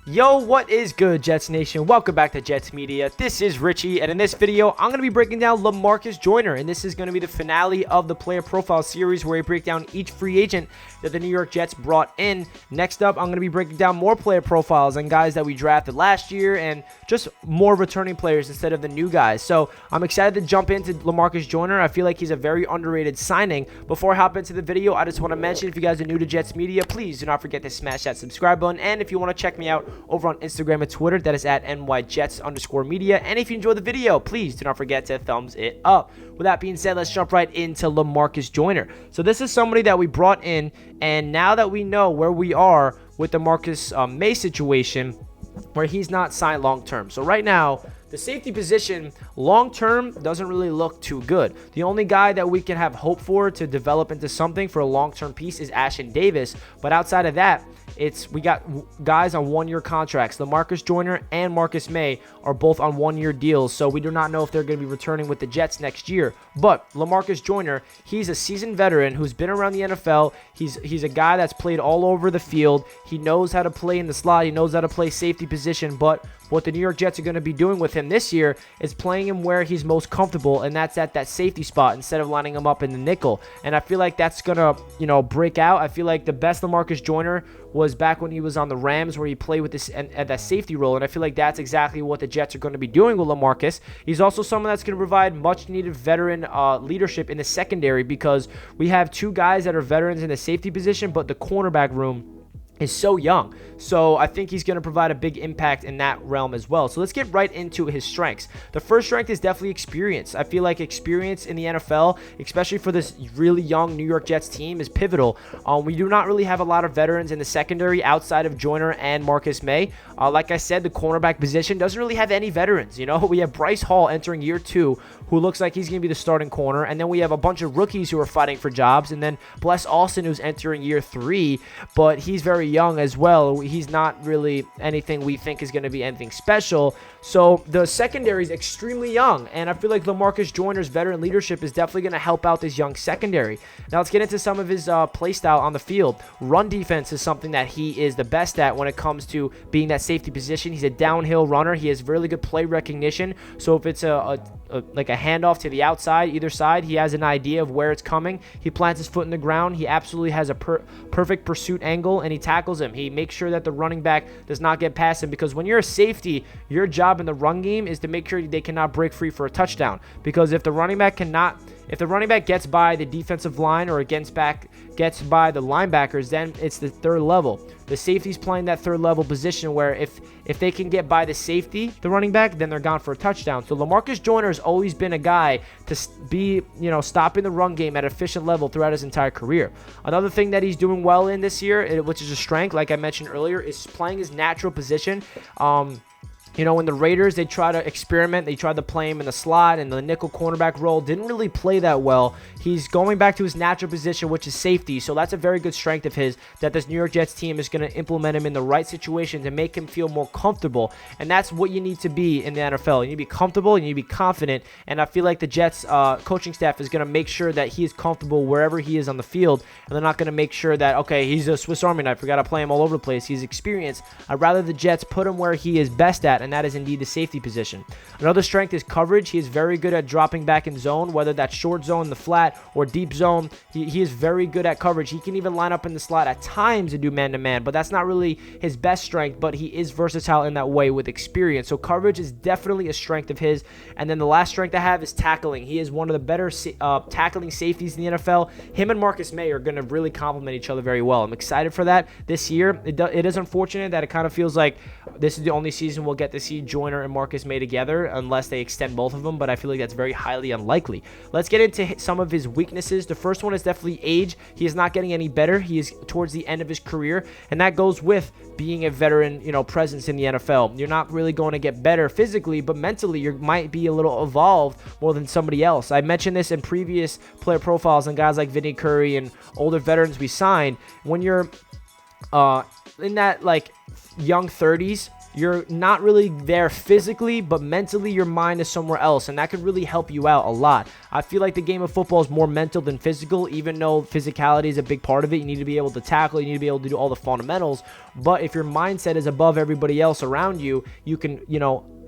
Yo, what is good, Jets Nation? Welcome back to Jets Media. This is Richie, and in this video, I'm going to be breaking down Lamarcus Joyner, and this is going to be the finale of the Player Profile series where we break down each free agent that the New York Jets brought in. Next up, I'm going to be breaking down more player profiles and guys that we drafted last year and just more returning players instead of the new guys. So I'm excited to jump into Lamarcus Joyner. I feel like he's a very underrated signing. Before I hop into the video, I just want to mention, if you guys are new to Jets Media, please do not forget to smash that subscribe button, and if you want to check me out over on Instagram and Twitter, that is at NYJets_media. And if you enjoyed the video, please do not forget to thumbs it up. With that being said, let's jump right into Lamarcus Joyner. So this is somebody that we brought in, and now that we know where we are with the Marcus May situation, where he's not signed long-term. So right now, the safety position long-term doesn't really look too good. The only guy that we can have hope for to develop into something for a long-term piece is Ashtyn Davis. But outside of that, we got guys on one-year contracts. Lamarcus Joyner and Marcus May are both on one-year deals, so we do not know if they're going to be returning with the Jets next year. But Lamarcus Joyner, he's a seasoned veteran who's been around the NFL. He's a guy that's played all over the field. He knows how to play in the slot. He knows how to play safety position. But what the New York Jets are going to be doing with him this year is playing him where he's most comfortable, and that's at that safety spot instead of lining him up in the nickel. And I feel like that's going to, break out. I feel like the best Lamarcus Joyner was back when he was on the Rams, where he played with this at that safety role, and I feel like that's exactly what the Jets are going to be doing with Lamarcus. He's also someone that's going to provide much-needed veteran leadership in the secondary, because we have two guys that are veterans in the safety position, but the cornerback room is so young. So I think he's going to provide a big impact in that realm as well. So let's get right into his strengths. The first strength is definitely experience. I feel like experience in the NFL, especially for this really young New York Jets team, is pivotal. We do not really have a lot of veterans in the secondary outside of Joyner and Marcus May. Like I said, the cornerback position doesn't really have any veterans. We have Bryce Hall entering year 2, who looks like he's going to be the starting corner. And then we have a bunch of rookies who are fighting for jobs. And then Bless Austin, who's entering year 3, but he's very young as well. He's not really anything we think is going to be anything special. So the secondary is extremely young, and I feel like Lamarcus Joyner's veteran leadership is definitely going to help out this young secondary. Now let's get into some of his play style on the field. Run defense is something that he is the best at when it comes to being that safety position. He's a downhill runner. He has really good play recognition. So if it's like a handoff to the outside, either side, he has an idea of where it's coming. He plants his foot in the ground. He absolutely has a perfect pursuit angle, and he tackles him. He makes sure that the running back does not get past him, because when you're a safety, your job in the run game is to make sure they cannot break free for a touchdown. Because if the running back gets by the defensive line or gets by the linebackers, then it's the third level. The safety's playing that third level position where if they can get by the safety, the running back, then they're gone for a touchdown. So Lamarcus Joyner has always been a guy to be, stopping the run game at an efficient level throughout his entire career. Another thing that he's doing well in this year, which is a strength, like I mentioned earlier, is playing his natural position. When the Raiders, they try to experiment. They tried to play him in the slot and the nickel cornerback role. Didn't really play that well. He's going back to his natural position, which is safety. So that's a very good strength of his, that this New York Jets team is going to implement him in the right situation to make him feel more comfortable. And that's what you need to be in the NFL. You need to be comfortable. You need to be confident. And I feel like the Jets coaching staff is going to make sure that he is comfortable wherever he is on the field. And they're not going to make sure that, okay, he's a Swiss Army knife. We got to play him all over the place. He's experienced. I'd rather the Jets put him where he is best at, and that is indeed the safety position. Another strength is coverage. He is very good at dropping back in zone, whether that's short zone, the flat, or deep zone. He is very good at coverage. He can even line up in the slot at times and do man-to-man, but that's not really his best strength, but he is versatile in that way with experience. So coverage is definitely a strength of his. And then the last strength I have is tackling. He is one of the better tackling safeties in the NFL. Him and Marcus May are going to really complement each other very well. I'm excited for that this year. It is unfortunate that it kind of feels like this is the only season we'll get to see Joyner and Marcus May together unless they extend both of them, but I feel like that's very highly unlikely. Let's get into some of his weaknesses. The first one is definitely age. He is not getting any better. He is towards the end of his career, and that goes with being a veteran, presence in the NFL. You're not really going to get better physically, but mentally you might be a little evolved more than somebody else. I mentioned this in previous player profiles and guys like Vinny Curry and older veterans we signed. When you're in that young 30s, you're not really there physically, but mentally your mind is somewhere else, and that could really help you out a lot. I feel like the game of football is more mental than physical, even though physicality is a big part of it. You need to be able to tackle, you need to be able to do all the fundamentals, but if your mindset is above everybody else around you, you can,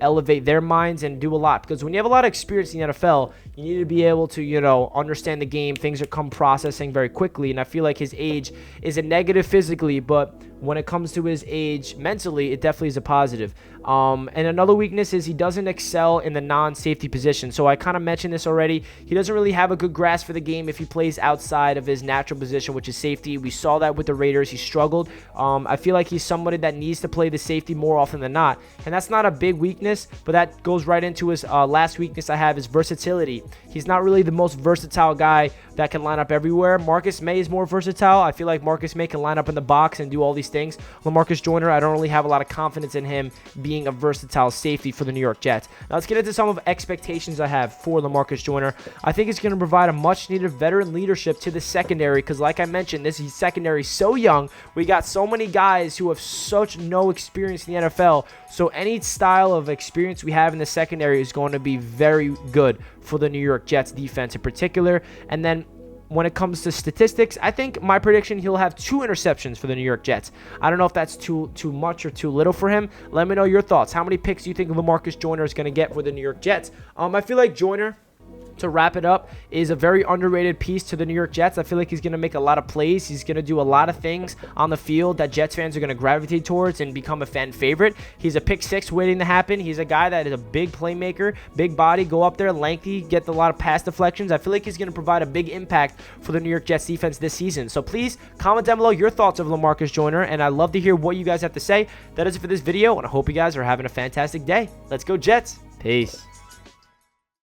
elevate their minds and do a lot. Because when you have a lot of experience in the NFL, you need to be able to, understand the game. Things are come processing very quickly, and I feel like his age is a negative physically, but when it comes to his age mentally, it definitely is a positive. And another weakness is he doesn't excel in the non-safety position. So I kind of mentioned this already. He doesn't really have a good grasp for the game if he plays outside of his natural position, which is safety. We saw that with the Raiders. He struggled. I feel like he's somebody that needs to play the safety more often than not. And that's not a big weakness, but that goes right into his last weakness I have is versatility. He's not really the most versatile guy that can line up everywhere. Marcus May is more versatile. I feel like Marcus May can line up in the box and do all these things. Lamarcus Joyner, I don't really have a lot of confidence in him being a versatile safety for the New York Jets. Now let's get into some of expectations I have for Lamarcus Joyner. I think it's going to provide a much needed veteran leadership to the secondary because like I mentioned, this secondary is so young. We got so many guys who have such no experience in the NFL. So any style of experience we have in the secondary is going to be very good for the New York Jets defense in particular. And then when it comes to statistics, I think my prediction, he'll have 2 interceptions for the New York Jets. I don't know if that's too much or too little for him. Let me know your thoughts. How many picks do you think Lamarcus Joyner is going to get for the New York Jets? I feel like Joyner, to wrap it up, is a very underrated piece to the New York Jets. I feel like he's going to make a lot of plays. He's going to do a lot of things on the field that Jets fans are going to gravitate towards and become a fan favorite. He's a pick 6 waiting to happen. He's a guy that is a big playmaker, big body, go up there, lengthy, get a lot of pass deflections. I feel like he's going to provide a big impact for the New York Jets defense this season. So please comment down below your thoughts of Lamarcus Joyner, and I'd love to hear what you guys have to say. That is it for this video, and I hope you guys are having a fantastic day. Let's go Jets. Peace.